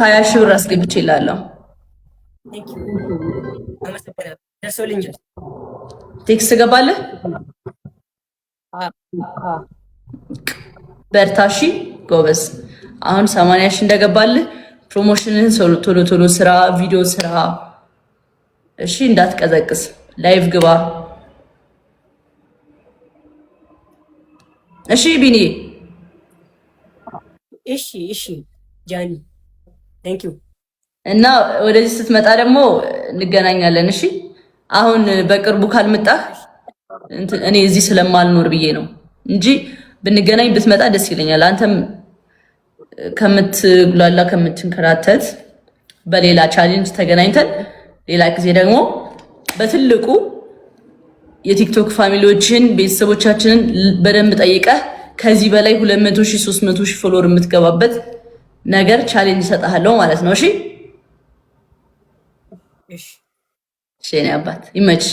20 ሺህ ብር አስገብቼልሃለሁ። ደርሶልኛል። ቴክስት ገባለህ? በርታሺ ጎበዝ። አሁን 80 ሺህ እንደገባልህ ፕሮሞሽንን ቶሎ ቶሎ ስራ፣ ቪዲዮ ስራ። እሺ እንዳትቀዘቅስ፣ ላይቭ ግባ። እሺ ቢኒ። እሺ ጃኒ ቴንክ ዩ። እና ወደዚህ ስትመጣ ደግሞ እንገናኛለን። እሺ አሁን በቅርቡ ካልመጣህ እኔ እዚህ ስለማልኖር ብዬ ነው እንጂ ብንገናኝ ብትመጣ ደስ ይለኛል። አንተም ከምትጉላላ ከምትንከራተት በሌላ ቻሌንጅ ተገናኝተን ሌላ ጊዜ ደግሞ በትልቁ የቲክቶክ ፋሚሊዎችን ቤተሰቦቻችንን በደንብ ጠይቀህ ከዚህ በላይ 200 ሺህ 300 ሺህ ፎሎወር የምትገባበት ነገር ቻሌንጅ እሰጥሃለሁ ማለት ነው። እሺ እሺ፣ እኔ አባት ይመችሽ።